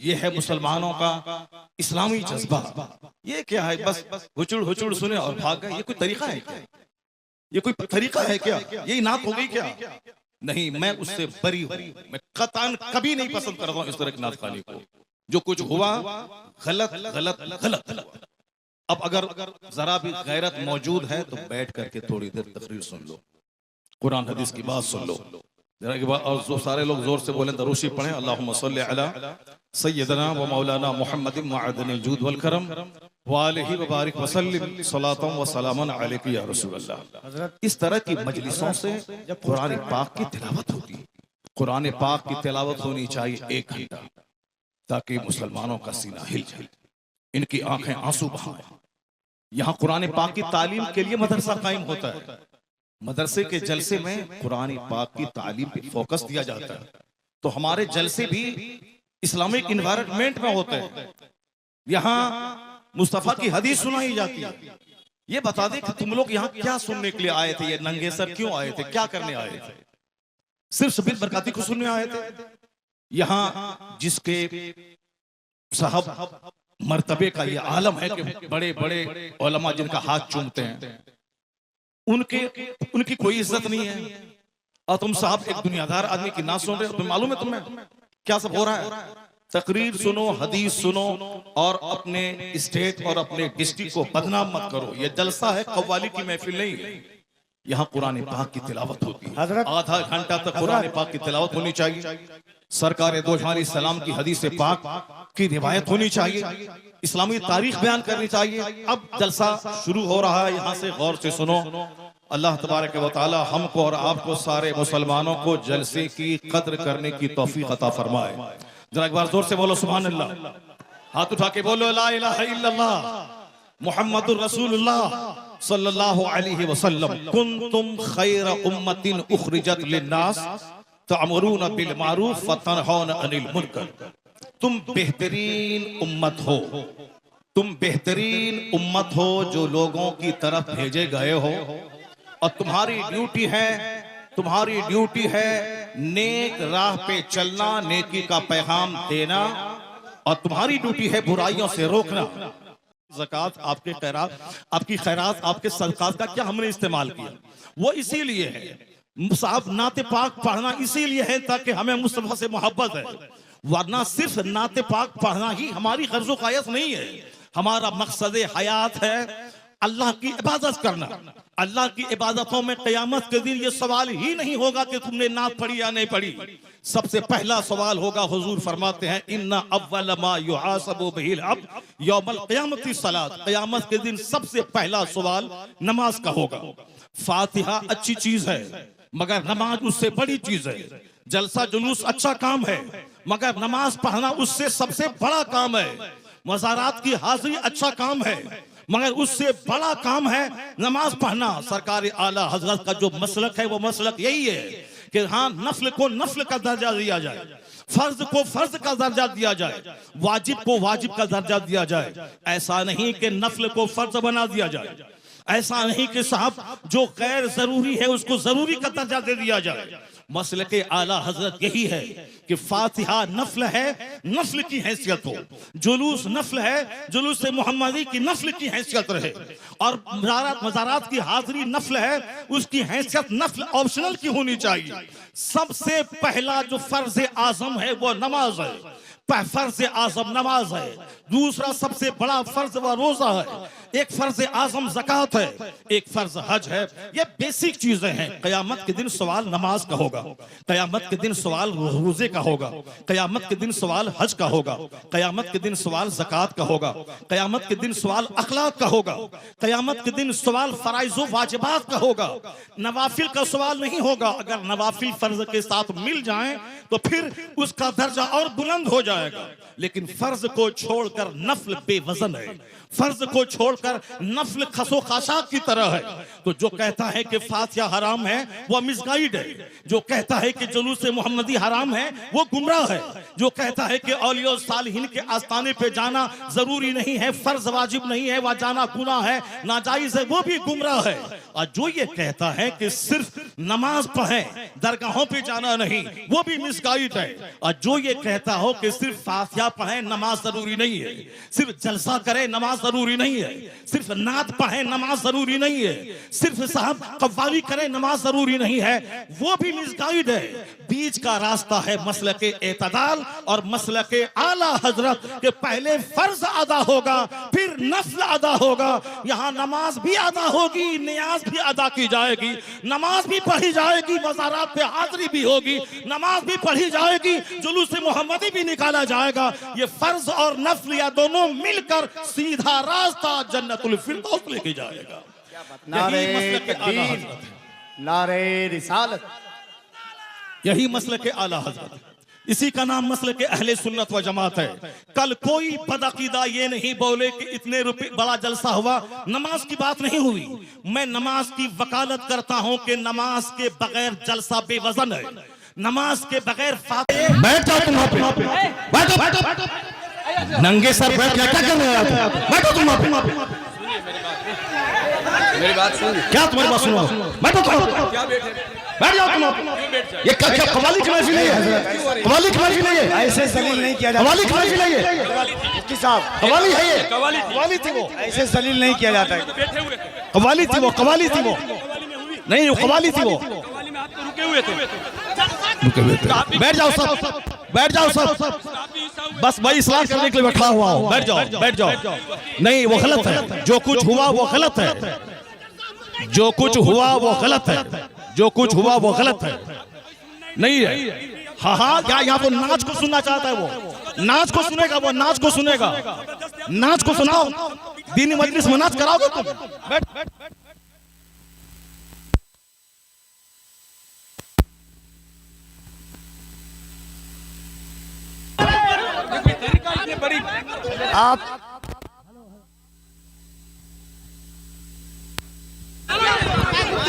یہ ہے مسلمانوں کا اسلامی جذبہ. یہ کیا ہے؟ بس ہچڑ ہچڑ سنے اور بھاگ گئے. یہ کوئی طریقہ ہے کیا؟ یہ کوئی طریقہ ہے کیا؟ یہی نعت ہو گئی کیا؟ نہیں، میں اس سے بری ہوں. میں قطعاً کبھی نہیں پسند کرتا ہوں اس طرح کی نعت خوانی کو. جو کچھ ہوا غلط غلط غلط. اب اگر ذرا بھی غیرت موجود ہے تو بیٹھ کر کے تھوڑی دیر تقریر سن لو، قرآن حدیث کی بات سن لو ذرا کے بعد. اور سارے لوگ زور سے بولیں، دروشی پڑھیں. اللہم صلی علی سیدنا و مولانا محمد معدن الجود والکرم وآلہ وبارک وسلم صلاۃ و سلاما علیک یا رسول اللہ. اس طرح کی مجلسوں سے جب قرآن پاک کی تلاوت ہوتی، قرآن پاک کی تلاوت ہونی چاہیے 1 گھنٹہ، تاکہ مسلمانوں کا سینہ ہل جائے، ان کی آنکھیں آنسو بہائیں. یہاں قرآن پاک کی تعلیم کے لیے مدرسہ قائم ہوتا ہے. مدرسے کے جلسے میں قرآن پاک کی تعلیم پہ فوکس دیا جاتا ہے. تو ہمارے جلسے بھی اسلامک انوائرمنٹ میں ہوتے ہیں. یہاں مصطفیٰ کی حدیث سنائی جاتی ہے. یہ بتا دیں کہ تم لوگ یہاں کیا سننے کے لیے آئے تھے؟ یہ ننگے سر کیوں آئے تھے؟ کیا کرنے آئے تھے؟ صرف سبیل برکاتی کو سننے آئے تھے؟ یہاں جس کے صاحب مرتبے کا یہ عالم ہے کہ بڑے بڑے علماء جن کا ہاتھ چومتے ہیں، ان کی کوئی عزت نہیں ہے. اور تم صاحب ایک دنیادار آدمی کی نعت سن رہے ہو. تمہیں معلوم ہے تمہیں کیا سب ہو رہا ہے؟ تقریر سنو، حدیث سنو، اور اپنے اسٹیٹ اور اپنے ڈسٹرکٹ کو بدنام مت کرو. یہ جلسہ ہے، قوالی کی محفل نہیں ہے. یہاں قرآن پاک کی تلاوت ہوتی ہے. آدھا گھنٹہ تک قرآن پاک کی تلاوت ہونی چاہیے. سرکار دو جہاں علیہ السلام کی حدیث پاک کی روایت ہونی چاہیے. اسلامی تاریخ بیان کرنی چاہیے. اب جلسہ شروع ہو رہا ہے، یہاں سے غور سے سنو. اللہ تبارک و تعالی ہم کو اور آپ کو سارے مسلمانوں کو جلسے کی قدر کرنے کی توفیق عطا فرمائے. ذرا ایک بار زور سے بولو سبحان اللہ. ہاتھ اٹھا کے بولو لا الہ الا اللہ محمد الرسول اللہ صلی اللہ علیہ وسلم. کنتم خیر امت اخرجت للناس تعمرون بالمعروف وتنہون عن المنکر. تم بہترین امت ہو، تم بہترین امت ہو جو لوگوں کی طرف بھیجے گئے ہو. اور تمہاری ڈیوٹی ہے نیک راہ پہ چلنا، نیکی کا پیغام دینا، اور تمہاری ڈیوٹی ہے برائیوں سے روکنا. زکوٰۃ، آپ کے خیرات، آپ کی خیرات، آپ کے صدقات کا کیا ہم نے استعمال کیا؟ وہ اسی لیے ہے. صاحب نعت پاک پڑھنا اسی لیے ہے تاکہ ہمیں مصطفیٰ سے محبت ہے. ورنہ صرف نعت پاک پڑھنا ہی ہماری غرض و قیاس نہیں ہے. ہمارا مقصد حیات ہے اللہ کی عبادت کرنا. اللہ کی عبادتوں میں قیامت کے دن یہ سوال ہی نہیں ہوگا کہ تم نے نعت پڑھی یا نہیں پڑھی. سب سے پہلا سوال ہوگا، حضور فرماتے ہیں ان اول ما یحاسب بہ العبد یوم القیامت الصلاۃ. قیامت کے دن سب سے پہلا سوال نماز کا ہوگا. فاتحہ اچھی چیز ہے مگر نماز اس سے بڑی چیز ہے. جلسہ جلوس اچھا کام ہے مگر نماز پڑھنا اس سے سب سے بڑا کام ہے. مزارات کی حاضری اچھا کام ہے مگر اس سے بڑا کام ہے نماز پڑھنا. سرکار اعلیٰ حضرت کا جو مسلک ہے وہ مسلک یہی ہے کہ ہاں نفل کو نفل کا درجہ دیا جائے، فرض کو فرض کا درجہ دیا جائے، واجب کو واجب کا درجہ دیا جائے. ایسا نہیں کہ نفل کو فرض بنا دیا جائے، ایسا نہیں کہ صاحب جو غیر ضروری ہے اس کو ضروری کا درجہ دے دیا جائے. مسلک اعلیٰ حضرت یہی ہے کہ فاتحہ نفل ہے، نفل کی حیثیت ہو. جلوس نفل ہے، جلوس محمدی کی نفل کی حیثیت رہے. اور مزارات کی حاضری نفل ہے، اس کی حیثیت نفل آپشنل کی ہونی چاہیے. سب سے پہلا جو فرض اعظم ہے وہ نماز ہے. فرض اعظم نماز ہے. دوسرا سب سے بڑا فرض وہ روزہ ہے. ایک فرض اعظم زکوٰۃ ہے، ایک فرض حج ہے. یہ بیسک چیزیں ہیں. قیامت کے دن سوال نماز کا ہوگا، قیامت کے دن سوال روزے کا ہوگا، قیامت کے دن سوال حج کا ہوگا، قیامت کے دن سوال زکوٰۃ کا ہوگا، قیامت کے دن سوال اخلاق کا ہوگا، قیامت کے دن سوال فرائض و واجبات کا ہوگا. نوافل کا سوال نہیں ہوگا. اگر نوافل فرض کے ساتھ مل جائیں تو پھر اس کا درجہ اور بلند ہو جائے گا. لیکن فرض کو چھوڑ کر نفل بے وزن ہے، فرض کو چھوڑ کر نفل خس و خاشاک کی طرح ہے. تو جو کہتا ہے کہ فاتحہ حرام ہے وہ مس گائیڈ ہے. جو کہتا ہے کہ جلوس محمدی حرام ہے وہ گمراہ ہے. جو کہتا ہے کہ اولیاء و صالحین کے آستانے پہ جانا ضروری نہیں ہے، فرض واجب نہیں ہے، وہاں جانا گناہ ہے، ناجائز ہے، وہ بھی گمراہ ہے۔ اور جو یہ کہتا ہے کہ صرف نماز پڑھیں، درگاہوں پہ جانا نہیں، وہ بھی مس گائیڈ ہے۔ اور جو یہ کہتا ہو کہ صرف فاتحہ پڑھیں نماز ضروری نہیں ہے، صرف جلسہ کریں نماز ضروری نہیں ہے، صرف نعت پڑھیں نماز ضروری نہیں ہے، صرف صاحب قوالی کریں نماز ضروری نہیں ہے، وہ بھی مس گائیڈ ہے۔ بیچ کا راستہ ہے مسلک اعتدال اور مسلک اعلیٰ حضرت کہ پہلے فرض ادا ہوگا پھر نفل ادا ہوگا۔ یہاں نماز بھی ادا ہوگی، نیاز بھی ادا کی جائے گی، نماز بھی پڑھی جائے گی، مزارات پہ حاضری بھی ہوگی، نماز بھی پڑھی جائے گی، جلوس محمدی بھی نکالا جائے گا۔ یہ فرض اور نفل یا دونوں مل کر سیدھا راستہ جنت الفردوس لے کے جائے گا۔ نعرہ یہی مسلک اعلیٰ تکبیر، حضرت ہے، نعرہ رسالت۔ یہی مسلک اعلیٰ حضرت ہے، اسی کا نام مسلک اہل سنت و جماعت ہے۔ کل کوئی بدعقیدہ یہ نہیں بولے کہ اتنے روپے بڑا جلسہ ہوا، نماز کی بات نہیں ہوئی۔ میں نماز کی وکالت کرتا ہوں کہ نماز کے بغیر جلسہ بے وزن ہے، نماز کے بغیر فاتحہ۔ بیٹھ جاؤ تم وہاں پہ، بیٹھو، ننگے سر بیٹھ کیا کرنے آیا تھا؟ بیٹھو تم وہاں پہ، میری بات سن، کیا تمہاری بات سنو؟ بیٹھو تم وہاں پہ، بیٹھ جاؤ تم وہاں پہ۔ یہ کیا قوالی کی محفل ہے؟ قوالی کی محفل ہے یہ؟ ایسے ذلیل نہیں کیا جاتا۔ قوالی کی محفل ہے یہ؟ مفتی صاحب، قوالی ہے یہ؟ قوالی تھی وہ، ایسے ذلیل نہیں کیا جاتا ہے۔ قوالی تھی وہ، قوالی تھی وہ، نہیں قوالی تھی وہ۔ بیٹھ جاؤ سب، بیٹھ جاؤ سب، بس میں اصلاح کرنے کے لیے بیٹھا ہوا ہوں، بیٹھ جاؤ، بیٹھ جاؤ۔ نہیں وہ غلط ہے، جو کچھ ہوا وہ غلط ہے، جو کچھ ہوا وہ غلط ہے، جو کچھ ہوا وہ غلط ہے، نہیں ہے۔ ہاں ہاں، کیا یہاں وہ ناچ کو سننا چاہتا ہے؟ وہ ناچ کو سنے گا، وہ ناچ کو سنے گا، ناچ کو سناؤ، دینی مجلس میں ناچ کراؤ گے تم؟ بیٹھ۔ آپ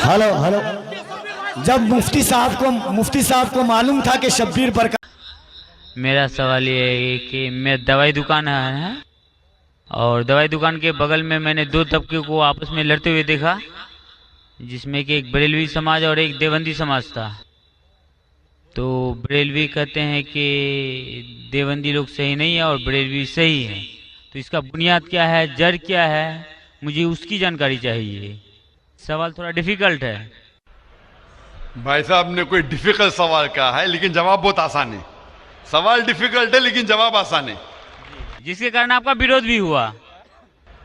ہلو جب مفتی صاحب کو معلوم تھا کہ شبیر برکات، میرا سوال یہ ہے کہ میں دوائی دکان ہے اور دوائی دکان کے بغل میں نے دو طبقے کو آپس میں لڑتے ہوئے دیکھا، جس میں کہ ایک بریلوی سماج اور ایک دیوبندی سماج تھا۔ تو بریلوی کہتے ہیں کہ دیوبندی لوگ صحیح نہیں ہے اور بریلوی صحیح ہے، تو اس کا بنیاد کیا ہے، جڑ کیا ہے، مجھے اس کی جانکاری چاہیے۔ سوال تھوڑا ڈیفیکلٹ ہے بھائی صاحب نے کوئی ڈیفیکلٹ سوال کہا ہے لیکن جواب بہت آسان ہے۔ سوال ڈیفیکلٹ ہے لیکن جواب آسان ہے، جس کے کارن آپ کا بیروت بھی ہوا۔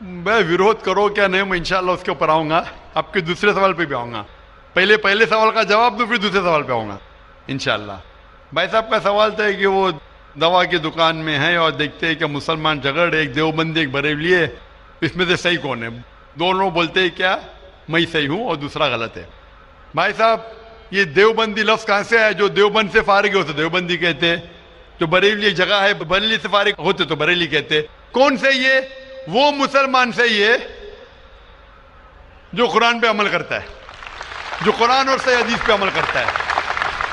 میں ویروت کرو کیا نہیں، میں انشاءاللہ اس کے اوپر آؤں گا، آپ کے دوسرے سوال پہ بھی آؤں گا۔ پہلے سوال کا جواب دوں پھر دوسرے سوال پہ آؤں گا انشاءاللہ۔ بھائی صاحب کا سوال تھا کہ وہ دوا کی دکان میں ہے اور دیکھتے ہیں کہ مسلمان جھگڑ، ایک دیوبندی ایک بریلوی ہے، اس میں سے صحیح کون ہے؟ دونوں بولتے ہیں کیا میں صحیح ہوں اور دوسرا غلط ہے۔ بھائی صاحب یہ دیوبندی لفظ کہاں سے ہے؟ جو دیوبند سے فارغ ہوتے دیوبندی کہتے ہیں، جو بریلی ایک جگہ ہے بریلی سے فارغ ہوتے تو بریلی کہتے ہیں۔ کون صحیح ہے؟ وہ مسلمان صحیح ہے جو قرآن پہ عمل کرتا ہے، جو قرآن اور صحیح حدیث پہ عمل کرتا ہے،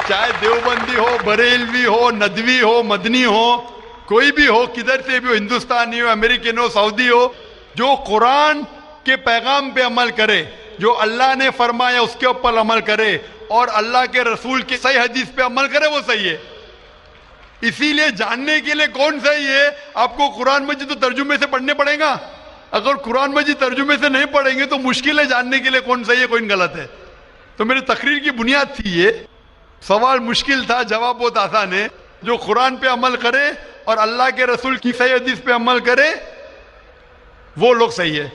چاہے دیوبندی ہو، بریلوی ہو، ندوی ہو، مدنی ہو، کوئی بھی ہو، کدھر سے بھی ہو، ہندوستانی ہو، امریکن ہو، سعودی ہو، جو قرآن کے پیغام پہ عمل کرے، جو اللہ نے فرمایا اس کے اوپر عمل کرے اور اللہ کے رسول کی صحیح حدیث پہ عمل کرے، وہ صحیح ہے۔ اسی لیے جاننے کے لیے کون صحیح ہے آپ کو قرآن مجید تو ترجمے سے پڑھنے پڑے گا۔ اگر قرآن مجید ترجمے سے نہیں پڑھیں گے تو مشکل ہے جاننے کے لیے کون صحیح ہے کون غلط ہے۔ تو میری تقریر کی بنیاد تھی یہ، سوال مشکل تھا، جواب بہت آسان ہے۔ جو قرآن پہ عمل کرے اور اللہ کے رسول کی صحیح حدیث پہ عمل کرے وہ لوگ صحیح ہے۔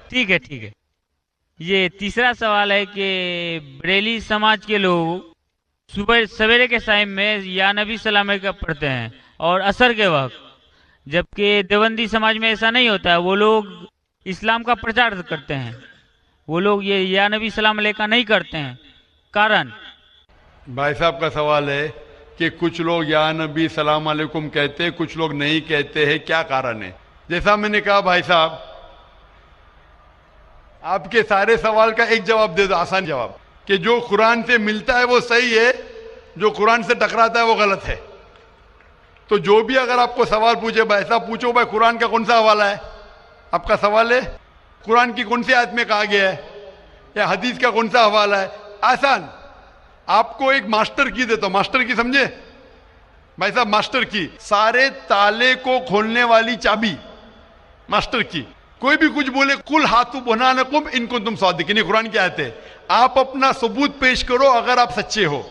ٹھیک ہے۔ یہ تیسرا سوال ہے کہ بریلی سماج کے لوگ صبح سویرے کے ٹائم میں یا نبی سلام کا پڑھتے ہیں اور عصر کے وقت، جبکہ دیوبندی سماج میں ایسا نہیں ہوتا ہے، وہ لوگ اسلام کا پرچار کرتے ہیں، وہ لوگ یہ یا نبی سلام علیہ کا نہیں کرتے ہیں، کارن؟ بھائی صاحب کا سوال ہے کہ کچھ لوگ یا نبی سلام علیکم کہتے ہیں، کچھ لوگ نہیں کہتے ہیں، کیا کارن ہے؟ جیسا میں نے کہا بھائی صاحب، آپ کے سارے سوال کا ایک جواب دے دو، آسان جواب، کہ جو قرآن سے ملتا ہے وہ صحیح ہے، جو قرآن سے ٹکراتا ہے وہ غلط ہے۔ تو جو بھی اگر آپ کو سوال پوچھے بھائی صاحب پوچھو بھائی قرآن کا کون سا حوالہ ہے، آپ کا سوال ہے قرآن کی کون سی آیت میں کہا گیا ہے یا حدیث کا کون سا حوالہ ہے، آسان. آپ کو ایک ماسٹر کی دیتا ہوں، ماسٹر کی سمجھے بھائی صاحب، ماسٹر کی سارے تالے کو کھولنے والی چابی، ماسٹر کی. کوئی بھی کچھ بولے قل ہاتھو برہانکم ان کنتم صادقین، قرآن کی آیت ہے. آپ اپنا ثبوت پیش کرو اگر آپ سچے ہو.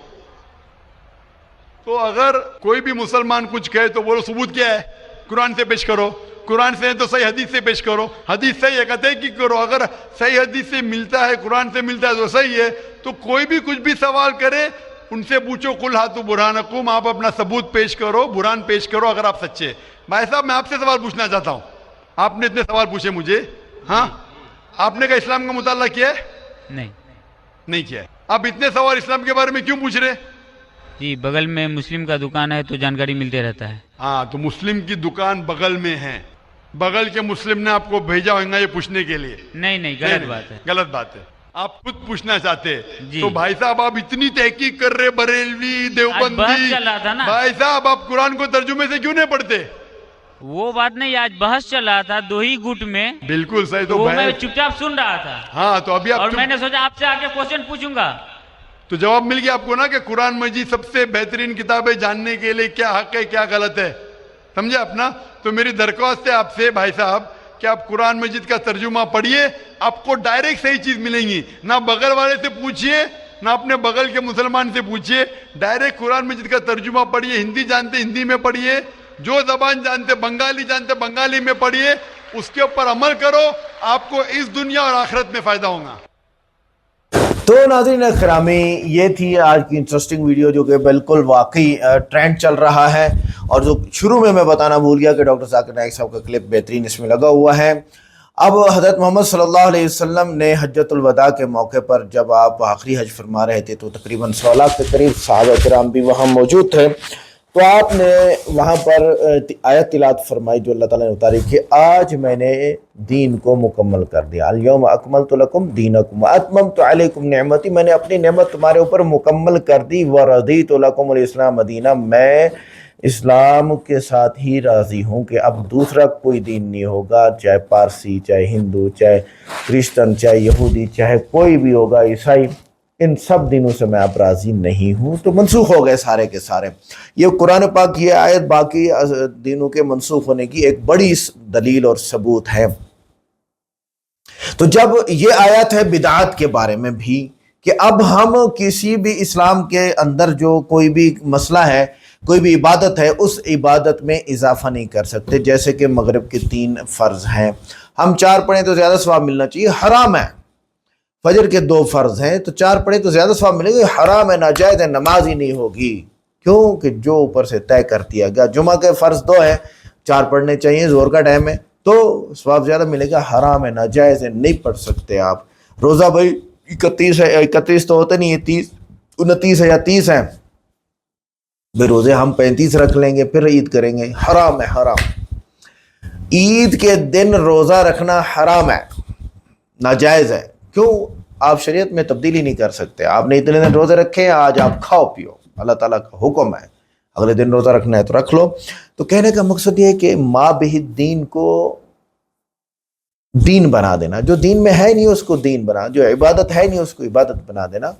تو اگر کوئی بھی مسلمان کچھ کہے تو بولو ثبوت کیا ہے، قرآن سے پیش کرو. قرآن سے ہے تو صحیح حدیث سے پیش کرو. حدیث صحیح ہے کہتے کی کرو، اگر صحیح حدیث سے ملتا ہے قرآن سے ملتا ہے تو صحیح ہے. تو کوئی بھی کچھ بھی سوال کرے ان سے پوچھو قل ہاتھو برہانکم، آپ اپنا ثبوت پیش کرو، برہان پیش کرو اگر آپ سچے. بھائی صاحب میں آپ سے سوال پوچھنا چاہتا ہوں، آپ نے اتنے سوال پوچھے مجھے، ہاں آپ نے کہا اسلام کا مطالعہ کیا ہے؟ نہیں کیا ہے. آپ اتنے سوال اسلام کے بارے میں کیوں پوچھ رہے؟ جی بغل میں مسلم کا دکان ہے تو جانکاری ملتے رہتا ہے. ہاں تو مسلم کی دکان بغل میں ہے، بغل کے مسلم نے آپ کو بھیجا ہوگا یہ پوچھنے کے لیے؟ نہیں غلط بات ہے. غلط بات ہے. آپ خود پوچھنا چاہتے جی. تو بھائی صاحب آپ اتنی تحقیق کر رہے بریلوی آج بحث دیوبندی، چل رہا تھا نا. بھائی صاحب آپ قرآن کو ترجمے سے کیوں نہیں پڑھتے؟ وہ بات نہیں، آج بحث چل رہا تھا دو ہی گٹ میں، بالکل صحیح. تو تو میں بھائی چپ چاپ سن رہا تھا ہاں تو ابھی اور آپ میں نے سوچا آپ سے آگے کوشچن پوچھوں گا. تو جواب مل گیا آپ کو نا کہ قرآن مجید سب سے بہترین کتاب ہے جاننے کے لیے کیا حق ہے کیا غلط ہے، سمجھے اپنا. تو میری درخواست ہے آپ سے بھائی صاحب کہ آپ قرآن مجید کا ترجمہ پڑھیے، آپ کو ڈائریکٹ صحیح چیز ملیں گی. نہ بغل والے سے پوچھیے نہ اپنے بغل کے مسلمان سے پوچھیے، ڈائریکٹ قرآن مجید کا ترجمہ پڑھیے. ہندی جانتے ہندی میں پڑھیے، جو زبان جانتے بنگالی جانتے بنگالی میں پڑھیے، اس کے اوپر عمل کرو، آپ کو اس دنیا اور آخرت میں فائدہ ہوگا. تو ناظرین اکرامی یہ تھی آج کی انٹرسٹنگ ویڈیو جو کہ بالکل واقعی ٹرینڈ چل رہا ہے، اور جو شروع میں بتانا بھول گیا کہ ڈاکٹر ذاکر نائک صاحب کا کلپ بہترین اس میں لگا ہوا ہے. اب حضرت محمد صلی اللہ علیہ وسلم نے حجۃ الوداع کے موقع پر جب آپ آخری حج فرما رہے تھے تو تقریباً 100 لاکھ کے قریب صحابہ کرام بھی وہاں موجود تھے. تو آپ نے وہاں پر آیت تلاوت فرمائی جو اللہ تعالیٰ نے اتاری کہ آج میں نے دین کو مکمل کر دیا، الیوم اکملت لکم دینکم واتممت علیکم نعمتی، میں نے اپنی نعمت تمہارے اوپر مکمل کر دی، ورضیت لکم الاسلام دینہ، میں اسلام کے ساتھ ہی راضی ہوں کہ اب دوسرا کوئی دین نہیں ہوگا، چاہے پارسی، چاہے ہندو، چاہے کرسچن، چاہے یہودی، چاہے کوئی بھی ہوگا عیسائی، ان سب دینوں سے میں اب راضی نہیں ہوں. تو منسوخ ہو گئے سارے کے سارے. یہ قرآن پاک کی آیت باقی دینوں کے منسوخ ہونے کی ایک بڑی دلیل اور ثبوت ہے. تو جب یہ آیت ہے بدعات کے بارے میں بھی کہ اب ہم کسی بھی اسلام کے اندر جو کوئی بھی مسئلہ ہے، کوئی بھی عبادت ہے، اس عبادت میں اضافہ نہیں کر سکتے. جیسے کہ مغرب کے 3 فرض ہیں، ہم 4 پڑھیں تو زیادہ ثواب ملنا چاہیے، حرام ہے. فجر کے 2 فرض ہیں تو 4 پڑھیں تو زیادہ ثواب ملے گا، حرام ہے، ناجائز ہے، نماز ہی نہیں ہوگی. کیوں کہ جو اوپر سے طے کر دیا گیا. جمعہ کے فرض 2 ہیں، 4 پڑھنے چاہیے، زور کا ٹائم ہے تو ثواب زیادہ ملے گا. حرام ہے، ناجائز ہے، نہیں پڑھ سکتے آپ. روزہ بھائی 31 ہے، 31 تو ہوتے نہیں ہے، 30 29 ہے یا 30 ہیں، بھائی روزے ہم 35 رکھ لیں گے پھر عید کریں گے. حرام ہے، حرام. عید کے دن روزہ رکھنا حرام ہے، ناجائز ہے. کیوں؟ آپ شریعت میں تبدیلی نہیں کر سکتے. آپ نے اتنے دن روزے رکھے، آج آپ کھاؤ پیو، اللہ تعالیٰ کا حکم ہے، اگلے دن روزہ رکھنا ہے تو رکھ لو. تو کہنے کا مقصد یہ ہے کہ ما بہ دین کو دین بنا دینا، جو دین میں ہے نہیں اس کو دین بنا، جو عبادت ہے نہیں اس کو عبادت بنا دینا،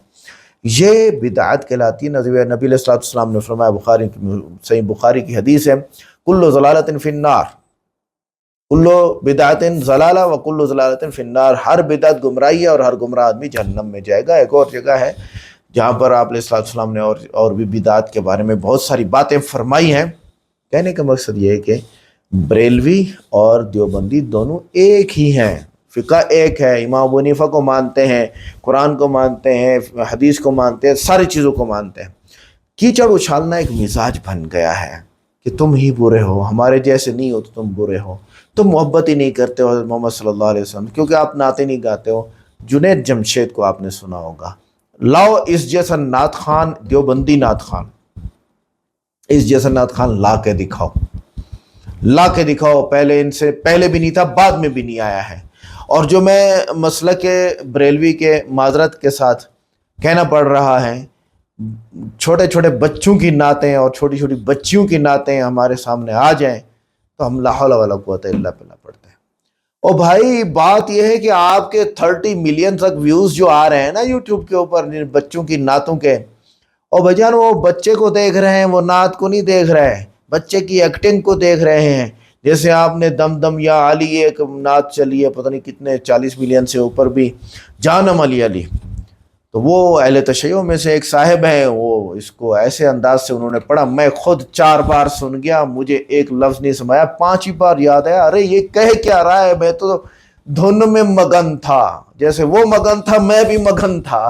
یہ بدعت کہلاتی ہے. نبی علیہ السلام نے فرمایا، بخاری کی صحیح بخاری کی حدیث ہے، کل ضلالۃ فی النار، کل بدعت ضلالہ و کل ضلالۃ فی النار، ہر بدعت گمراہی ہے اور ہر گمراہ آدمی جہنم میں جائے گا. ایک اور جگہ ہے جہاں پر آپ علیہ السلام نے اور بھی بدعت کے بارے میں بہت ساری باتیں فرمائی ہیں. کہنے کا مقصد یہ ہے کہ بریلوی اور دیوبندی دونوں ایک ہی ہیں، فقہ ایک ہے، امام ابو حنیفہ کو مانتے ہیں، قرآن کو مانتے ہیں، حدیث کو مانتے ہیں، ساری چیزوں کو مانتے ہیں. کیچڑ اچھالنا ایک مزاج بن گیا ہے کہ تم ہی برے ہو، ہمارے جیسے نہیں ہو تو تم برے ہو، تم محبت ہی نہیں کرتے ہو حضرت محمد صلی اللہ علیہ وسلم کیونکہ آپ نعتیں نہیں گاتے ہو. جنید جمشید کو آپ نے سنا ہوگا، لاؤ اس جیسا نعت خان، دیوبندی نعت خان، اس جیسا نعت خان لا کے دکھاؤ، لا کے دکھاؤ. پہلے ان سے پہلے بھی نہیں تھا، بعد میں بھی نہیں آیا ہے. اور جو میں مسلک بریلوی کے معذرت کے ساتھ کہنا پڑ رہا ہے چھوٹے چھوٹے بچوں کی نعتیں اور چھوٹی چھوٹی بچیوں کی نعتیں ہمارے سامنے آ جائیں تو ہم لا حول ولا قوت الا باللہ پڑھتے ہیں۔ اور بھائی بات یہ ہے کہ آپ کے 30 ملین تک ویوز جو آ رہے ہیں نا یوٹیوب کے اوپر بچوں کی نعتوں کے، اور بھجان وہ بچے کو دیکھ رہے ہیں، وہ نعت کو نہیں دیکھ رہے ہیں، بچے کی ایکٹنگ کو دیکھ رہے ہیں۔ جیسے آپ نے دم دم یا علی ایک نعت چلی ہے، پتہ نہیں کتنے 40 ملین سے اوپر بھی، جانم علی علی، تو وہ اہل تشیع میں سے ایک صاحب ہیں، وہ اس کو ایسے انداز سے انہوں نے پڑھا، میں خود 4 بار سن گیا، مجھے ایک لفظ نہیں سمایا، 5 بار یاد ہے، ارے یہ کہہ کیا رہا ہے، میں تو دھن میں مگن تھا، جیسے وہ مگن تھا میں بھی مگن تھا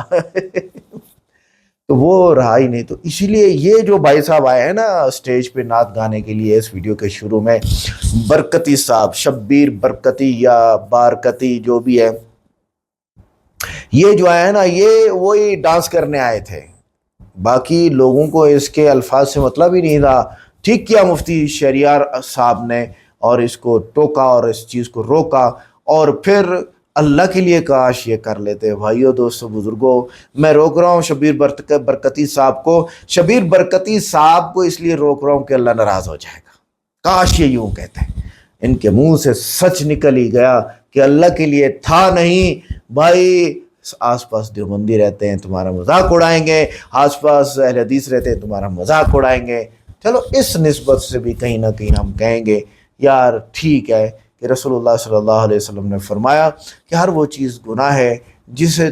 تو وہ رہا ہی نہیں۔ تو اسی لیے یہ جو بھائی صاحب آئے ہیں نا اسٹیج پہ نعت گانے کے لیے، اس ویڈیو کے شروع میں برکتی صاحب، شبیر برکتی یا بارکتی جو بھی ہے، یہ جو آئے ہیں نا یہ وہی ڈانس کرنے آئے تھے، باقی لوگوں کو اس کے الفاظ سے مطلب ہی نہیں تھا۔ ٹھیک کیا مفتی شہریار صاحب نے، اور اس کو ٹوکا اور اس چیز کو روکا، اور پھر اللہ کے لیے کاش یہ کر لیتے۔ بھائیو دوستو بزرگوں، میں روک رہا ہوں شبیر برکتی صاحب کو، شبیر برکتی صاحب کو اس لیے روک رہا ہوں کہ اللہ ناراض ہو جائے گا، کاش یہ یوں کہتے ہیں، ان کے منہ سے سچ نکل ہی گیا کہ اللہ کے لیے تھا نہیں۔ بھائی آس پاس دیوبندی رہتے ہیں تمہارا مذاق اڑائیں گے، آس پاس اہل حدیث رہتے ہیں تمہارا مذاق اڑائیں گے، چلو اس نسبت سے بھی کہیں نہ کہیں ہم کہیں گے یار ٹھیک ہے کہ رسول اللہ صلی اللہ علیہ وسلم نے فرمایا کہ ہر وہ چیز گناہ ہے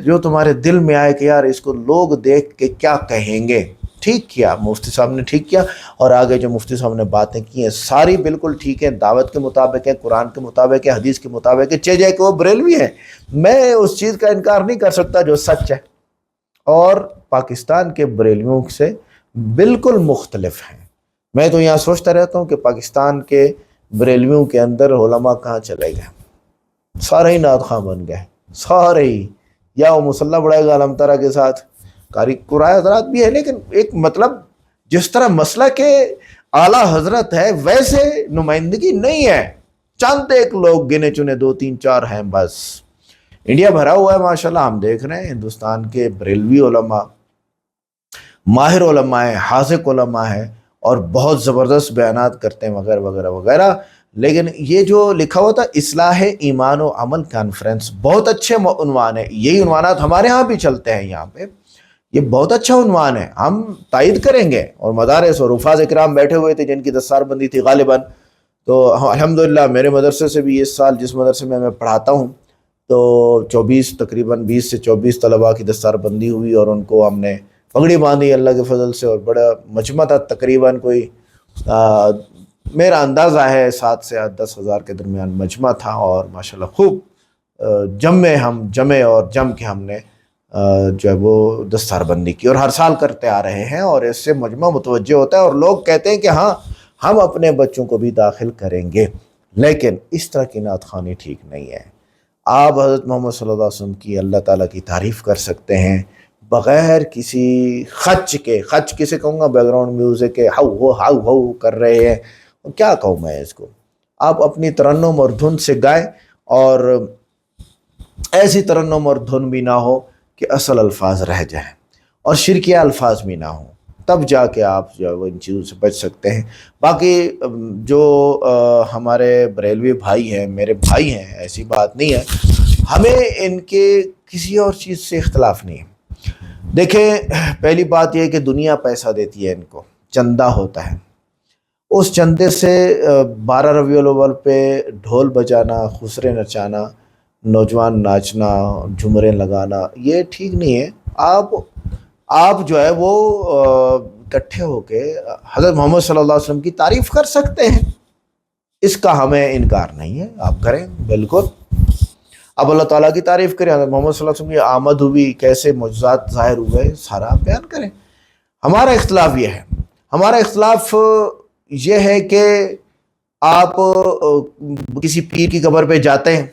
جو تمہارے دل میں آئے کہ یار اس کو لوگ دیکھ کے کیا کہیں گے۔ ٹھیک کیا مفتی صاحب نے، ٹھیک کیا، اور آگے جو مفتی صاحب نے باتیں کی ہیں ساری بالکل ٹھیک ہیں، دعوت کے مطابق ہے، قرآن کے مطابق ہے، حدیث کے مطابق ہے، چہ جائے کہ وہ بریلوی ہیں، میں اس چیز کا انکار نہیں کر سکتا جو سچ ہے، اور پاکستان کے بریلویوں سے بالکل مختلف ہیں۔ میں تو یہاں سوچتا رہتا ہوں کہ پاکستان کے بریلویوں کے اندر علماء کہاں چلے گئے، سارے ہی نعت خواں بن گئے، سارے ہی، یا وہ مسلح بڑھائے گا علم طرح کے ساتھ، قاری قرآن حضرات بھی ہے، لیکن ایک مطلب جس طرح مسئلہ کے اعلیٰ حضرت ہے ویسے نمائندگی نہیں ہے، چند ایک لوگ گنے چنے 2 3 4 ہیں بس۔ انڈیا بھرا ہوا ہے ماشاءاللہ، ہم دیکھ رہے ہیں ہندوستان کے بریلوی علماء ماہر علماء ہیں، حاذق علماء ہیں، اور بہت زبردست بیانات کرتے ہیں وغیرہ وغیرہ وغیرہ، لیکن یہ جو لکھا ہوا تھا اصلاح ایمان و عمل کانفرنس، بہت اچھے عنوان ہے، یہی عنوانات ہمارے ہاں بھی چلتے ہیں یہاں پہ، یہ بہت اچھا عنوان ہے، ہم تائید کریں گے۔ اور مدارس اور حفاظ اکرام بیٹھے ہوئے تھے جن کی دستار بندی تھی غالباً، تو الحمدللہ میرے مدرسے سے بھی اس سال جس مدرسے میں پڑھاتا ہوں تو 24 تقریباً 20 سے 24 طلباء کی دستار بندی ہوئی، اور ان کو ہم نے پگڑی باندھی اللہ کے فضل سے، اور بڑا مجمع تھا، تقریباً کوئی میرا اندازہ ہے 7 سے 10 ہزار کے درمیان مجمع تھا، اور ماشاءاللہ خوب جمے اور جم کے ہم نے جو ہے وہ دستار بندی کی، اور ہر سال کرتے آ رہے ہیں، اور اس سے مجمع متوجہ ہوتا ہے، اور لوگ کہتے ہیں کہ ہاں ہم اپنے بچوں کو بھی داخل کریں گے، لیکن اس طرح کی نعت خوانی ٹھیک نہیں ہے۔ آپ حضرت محمد صلی اللہ علیہ وسلم کی، اللہ تعالیٰ کی تعریف کر سکتے ہیں بغیر کسی خچ کے، خچ کسے کہوں گا، بیک گراؤنڈ میوزک کے ہاؤ ہاؤ کر رہے ہیں، کیا کہوں میں اس کو، آپ اپنی ترنم اور دھن سے گائیں، اور ایسی ترنم اور دھن بھی نہ ہو کہ اصل الفاظ رہ جائیں، اور شرکیہ الفاظ بھی نہ ہوں، تب جا کے آپ جو ہے وہ ان چیزوں سے بچ سکتے ہیں۔ باقی جو ہمارے بریلوی بھائی ہیں، میرے بھائی ہیں، ایسی بات نہیں ہے، ہمیں ان کے کسی اور چیز سے اختلاف نہیں ہے۔ دیکھیں پہلی بات یہ ہے کہ دنیا پیسہ دیتی ہے ان کو، چندہ ہوتا ہے، اس چندے سے 12 ربیع الاول پہ ڈھول بجانا، خسرے نچانا، نوجوان ناچنا، جھمرے لگانا، یہ ٹھیک نہیں ہے۔ آپ جو ہے وہ اکٹھے ہو کے حضرت محمد صلی اللہ علیہ وسلم کی تعریف کر سکتے ہیں، اس کا ہمیں انکار نہیں ہے، آپ کریں بالکل، اب اللہ تعالیٰ کی تعریف کریں، حضرت محمد صلی اللہ علیہ وسلم کی آمد ہوئی، کیسے معجزات ظاہر ہوئے، سارا آپ بیان کریں۔ ہمارا اختلاف یہ ہے، ہمارا اختلاف یہ ہے کہ آپ کسی پیر کی قبر پہ جاتے ہیں،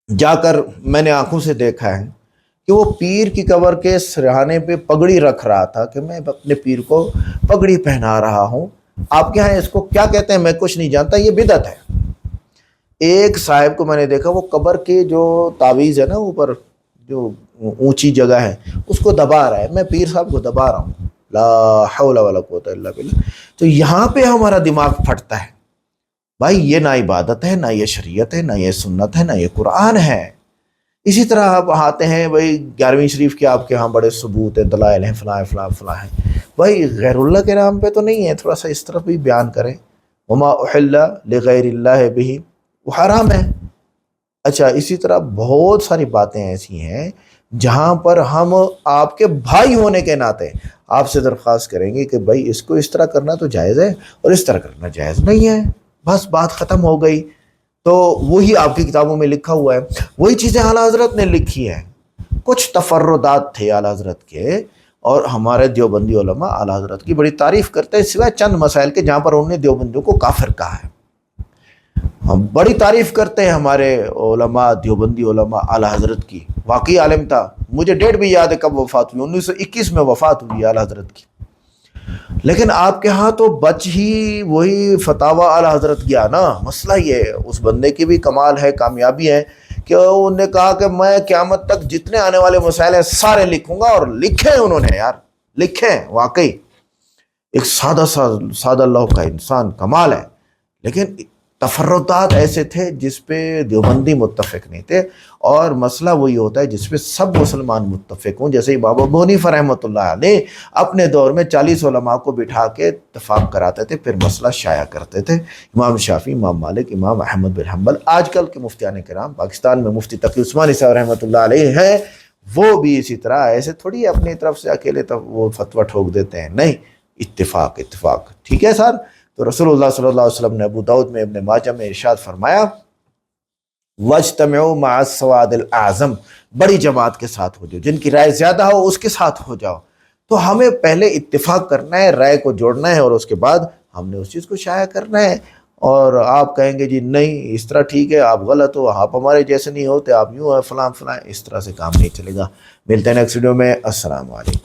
جا کر میں نے آنکھوں سے دیکھا ہے کہ وہ پیر کی قبر کے سرہانے پہ پگڑی رکھ رہا تھا کہ میں اپنے پیر کو پگڑی پہنا رہا ہوں۔ آپ کے ہاں اس کو کیا کہتے ہیں میں کچھ نہیں جانتا، یہ بدعت ہے۔ ایک صاحب کو میں نے دیکھا، وہ قبر کے جو تعویذ ہے نا اوپر جو اونچی جگہ ہے اس کو دبا رہا ہے، میں پیر صاحب کو دبا رہا ہوں، لا حول ولا قوت الا باللہ. تو یہاں پہ ہمارا دماغ پھٹتا ہے، بھائی یہ نہ عبادت ہے، نہ یہ شریعت ہے، نہ یہ سنت ہے، نہ یہ قرآن ہے. اسی طرح آپ آتے ہیں بھائی 11ویں شریف کے آپ کے ہاں بڑے ثبوت ہیں، دلائل ہیں، فلاں فلاں فلاں ہیں. بھائی غیر اللہ کے نام پہ تو نہیں ہے، تھوڑا سا اس طرف بھی بیان کریں. وما احل لغیر اللہ بہ، وہ حرام ہے. اچھا اسی طرح بہت ساری باتیں ایسی ہیں جہاں پر ہم آپ کے بھائی ہونے کے ناطے آپ سے درخواست کریں گے کہ بھائی اس کو اس طرح کرنا تو جائز ہے اور اس طرح کرنا جائز نہیں ہے، بس بات ختم ہو گئی. تو وہی آپ کی کتابوں میں لکھا ہوا ہے، وہی چیزیں اعلیٰ حضرت نے لکھی ہیں. کچھ تفردات تھے اعلیٰ حضرت کے، اور ہمارے دیوبندی علماء اعلیٰ حضرت کی بڑی تعریف کرتے ہیں، سوائے چند مسائل کے جہاں پر انہوں نے دیوبندیوں کو کافر کہا ہے. ہم بڑی تعریف کرتے ہیں ہمارے علماء، دیوبندی علماء اعلیٰ حضرت کی. واقعی عالم تھا، مجھے ڈیٹ بھی یاد ہے کب وفات ہوئی، 1921 میں وفات ہوئی اعلیٰ حضرت کی. لیکن آپ کے ہاں تو بچ ہی وہی فتاوی اعلیٰ حضرت گیا نا. مسئلہ یہ ہے، اس بندے کی بھی کمال ہے، کامیابی ہے کہ انہوں نے کہا کہ میں قیامت تک جتنے آنے والے مسائل ہیں سارے لکھوں گا، اور لکھے انہوں نے یار، لکھے. واقعی ایک سادہ لوح کا انسان، کمال ہے. لیکن تفردات ایسے تھے جس پہ دیوبندی متفق نہیں تھے، اور مسئلہ وہی ہوتا ہے جس پہ سب مسلمان متفق ہوں. جیسے امام ابو حنیفہ رحمۃ اللہ علیہ اپنے دور میں 40 علماء کو بٹھا کے اتفاق کراتے تھے، پھر مسئلہ شائع کرتے تھے. امام شافعی، امام مالک، امام احمد بن حنبل، آج کل کے مفتیان کرام پاکستان میں مفتی تقی عثمانی صاحب رحمۃ اللہ علیہ ہیں، وہ بھی اسی طرح ایسے تھوڑی اپنی طرف سے اکیلے وہ فتویٰ ٹھوک دیتے ہیں. نہیں، اتفاق. ٹھیک ہے سر. تو رسول اللہ صلی اللہ علیہ وسلم نے ابو داؤد میں، ابن ماجہ میں ارشاد فرمایا وَاجْتَمِعُوا مَعَ السَّوَادِ الْأَعْظَمِ، بڑی جماعت کے ساتھ ہو جاؤ، جن کی رائے زیادہ ہو اس کے ساتھ ہو جاؤ. تو ہمیں پہلے اتفاق کرنا ہے، رائے کو جوڑنا ہے، اور اس کے بعد ہم نے اس چیز کو شائع کرنا ہے. اور آپ کہیں گے جی نہیں اس طرح ٹھیک ہے، آپ غلط ہو، آپ ہمارے جیسے نہیں ہوتے، آپ یوں ہیں، فلاں فلاں، اس طرح سے کام نہیں چلے گا. ملتے ہیں نیکسٹ ویڈیو میں. السلام علیکم.